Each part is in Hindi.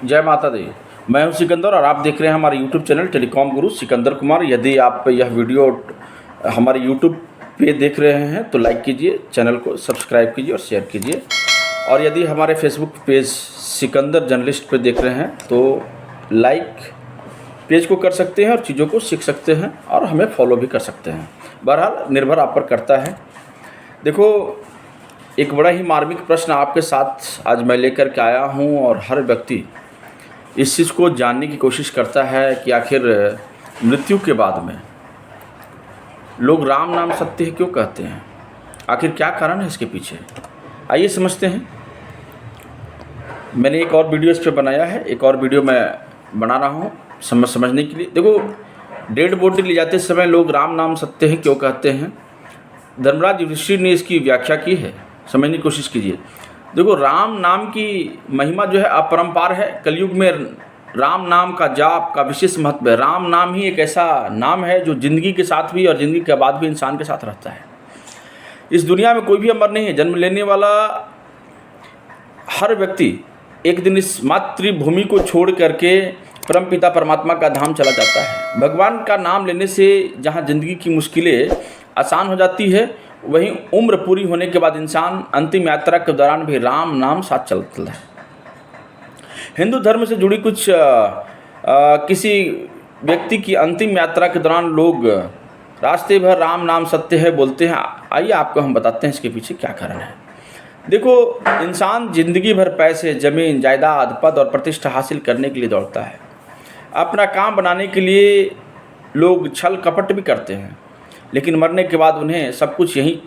जय माता दी। मैं हूं सिकंदर और आप देख रहे हैं हमारे यूट्यूब चैनल टेलीकॉम गुरु सिकंदर कुमार। यदि आप यह वीडियो हमारे यूट्यूब पे देख रहे हैं तो लाइक कीजिए, चैनल को सब्सक्राइब कीजिए और शेयर कीजिए। और यदि हमारे फेसबुक पेज सिकंदर जर्नलिस्ट पे देख रहे हैं तो लाइक पेज को कर सकते हैं और चीज़ों को सीख सकते हैं और हमें फॉलो भी कर सकते हैं। बहरहाल निर्भर आप पर करता है। देखो, एक बड़ा ही मार्मिक प्रश्न आपके साथ आज मैं लेकर के आया हूं और हर व्यक्ति इस चीज़ को जानने की कोशिश करता है कि आखिर मृत्यु के बाद में लोग राम नाम सत्य है क्यों कहते हैं, आखिर क्या कारण है इसके पीछे। आइए समझते हैं। मैंने एक और वीडियो इस पर बनाया है, एक और वीडियो मैं बना रहा हूँ समझने के लिए। देखो, डेड बॉडी ले जाते समय लोग राम नाम सत्य है क्यों कहते हैं, धर्मराज युधिष्ठिर ने इसकी व्याख्या की है, समझने की कोशिश कीजिए। देखो, राम नाम की महिमा जो है अपरंपार है। कलयुग में राम नाम का जाप का विशेष महत्व है। राम नाम ही एक ऐसा नाम है जो ज़िंदगी के साथ भी और ज़िंदगी के बाद भी इंसान के साथ रहता है। इस दुनिया में कोई भी अमर नहीं है। जन्म लेने वाला हर व्यक्ति एक दिन इस मातृभूमि को छोड़ करके परमपिता परमात्मा का धाम चला जाता है। भगवान का नाम लेने से जहाँ ज़िंदगी की मुश्किलें आसान हो जाती है, वहीं उम्र पूरी होने के बाद इंसान अंतिम यात्रा के दौरान भी राम नाम साथ चलता है। हिंदू धर्म से जुड़ी कुछ किसी व्यक्ति की अंतिम यात्रा के दौरान लोग रास्ते भर राम नाम सत्य है बोलते हैं। आइए आपको हम बताते हैं इसके पीछे क्या कारण है। देखो, इंसान जिंदगी भर पैसे, जमीन, जायदाद, पद और प्रतिष्ठा हासिल करने के लिए दौड़ता है। अपना काम बनाने के लिए लोग छल कपट भी करते हैं, लेकिन मरने के बाद उन्हें सब कुछ यहीं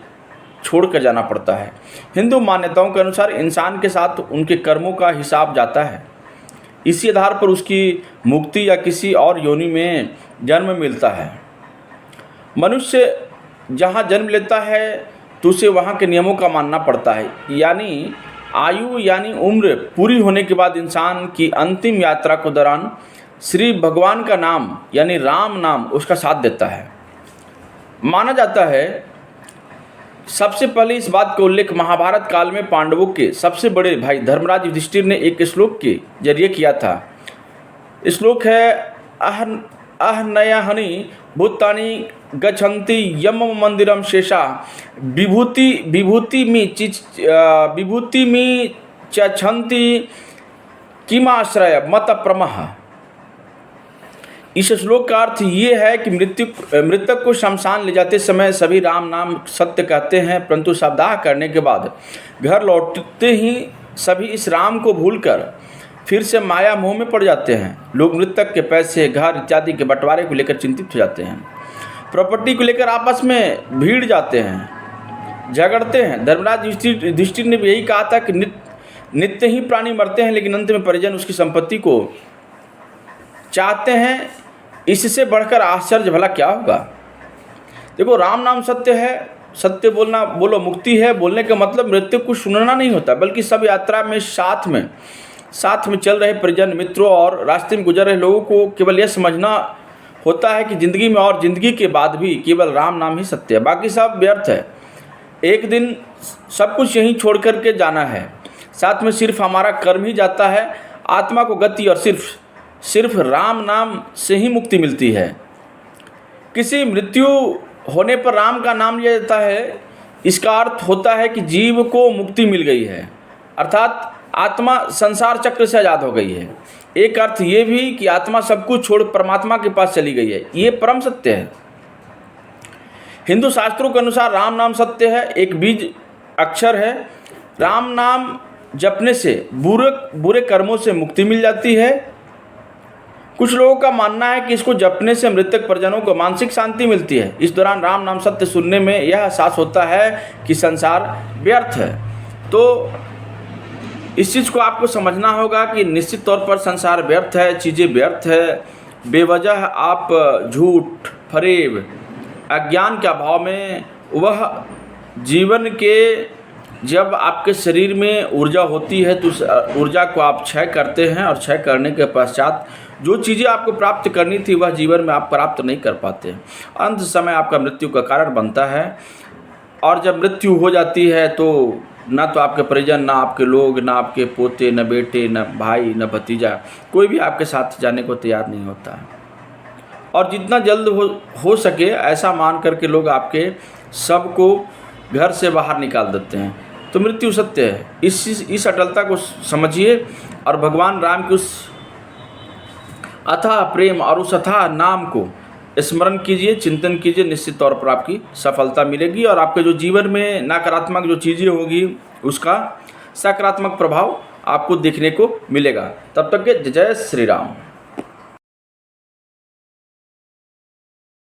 छोड़ कर जाना पड़ता है। हिंदू मान्यताओं के अनुसार इंसान के साथ उनके कर्मों का हिसाब जाता है। इसी आधार पर उसकी मुक्ति या किसी और योनि में जन्म मिलता है। मनुष्य जहाँ जन्म लेता है तो उसे वहाँ के नियमों का मानना पड़ता है। यानी आयु यानी उम्र पूरी होने के बाद इंसान की अंतिम यात्रा के दौरान श्री भगवान का नाम यानी राम नाम उसका साथ देता है। माना जाता है सबसे पहले इस बात का उल्लेख महाभारत काल में पांडवों के सबसे बड़े भाई धर्मराज युधिष्ठिर ने एक श्लोक के जरिए किया था। श्लोक है अहनयहनि भूतानि गच्छन्ति यम मंदिरम शेषा विभूति में चछन्ति किमाश्रय मत प्रमः। इस श्लोक का अर्थ ये है कि मृतक को शमशान ले जाते समय सभी राम नाम सत्य कहते हैं, परंतु शवदाह करने के बाद घर लौटते ही सभी इस राम को भूलकर फिर से माया मोह में पड़ जाते हैं। लोग मृतक के पैसे, घर इत्यादि के बंटवारे को लेकर चिंतित हो जाते हैं। प्रॉपर्टी को लेकर आपस में भीड़ जाते हैं, झगड़ते हैं। धर्मराज युधिष्ठिर ने भी यही कहा था कि नित्य ही प्राणी मरते हैं, लेकिन अंत में परिजन उसकी संपत्ति को चाहते हैं। इससे बढ़कर आश्चर्य भला क्या होगा। देखो, राम नाम सत्य है, सत्य बोलना बोलो मुक्ति है। बोलने का मतलब मृत्यु को सुनना नहीं होता, बल्कि सब यात्रा में साथ में चल रहे परिजन, मित्रों और रास्ते में गुजर रहे लोगों को केवल यह समझना होता है कि ज़िंदगी में और ज़िंदगी के बाद भी केवल राम नाम ही सत्य है, बाकी सब व्यर्थ है। एक दिन सब कुछ यहीं छोड़ करके जाना है, साथ में सिर्फ हमारा कर्म ही जाता है। आत्मा को गति और सिर्फ राम नाम से ही मुक्ति मिलती है। किसी मृत्यु होने पर राम का नाम लिया जाता है, इसका अर्थ होता है कि जीव को मुक्ति मिल गई है, अर्थात आत्मा संसार चक्र से आज़ाद हो गई है। एक अर्थ ये भी कि आत्मा सब कुछ छोड़ परमात्मा के पास चली गई है। ये परम सत्य है। हिंदू शास्त्रों के अनुसार राम नाम सत्य है, एक बीज अक्षर है। राम नाम जपने से बुरे कर्मों से मुक्ति मिल जाती है। कुछ लोगों का मानना है कि इसको जपने से मृतक परिजनों को मानसिक शांति मिलती है। इस दौरान राम नाम सत्य सुनने में यह एहसास होता है कि संसार व्यर्थ है। तो इस चीज़ को आपको समझना होगा कि निश्चित तौर पर संसार व्यर्थ है, चीज़ें व्यर्थ है। बेवजह आप झूठ, फरेब, अज्ञान के अभाव में वह जीवन के जब आपके शरीर में ऊर्जा होती है तो उस ऊर्जा को आप क्षय करते हैं, और क्षय करने के पश्चात जो चीज़ें आपको प्राप्त करनी थी वह जीवन में आप प्राप्त नहीं कर पाते। अंत समय आपका मृत्यु का कारण बनता है। और जब मृत्यु हो जाती है तो ना तो आपके परिजन, ना आपके लोग, ना आपके पोते, न बेटे, न भाई, न भतीजा, कोई भी आपके साथ जाने को तैयार नहीं होता है। और जितना जल्द हो सके ऐसा मान करके लोग आपके शव को घर से बाहर निकाल देते हैं। तो मृत्यु सत्य है, इस अटलता को समझिए और भगवान राम की उस अथाह प्रेम और उस अथाह नाम को स्मरण कीजिए, चिंतन कीजिए, निश्चित तौर पर आपकी सफलता मिलेगी और आपके जो जीवन में नकारात्मक जो चीज़ें होगी उसका सकारात्मक प्रभाव आपको देखने को मिलेगा। तब तक के जय श्री राम।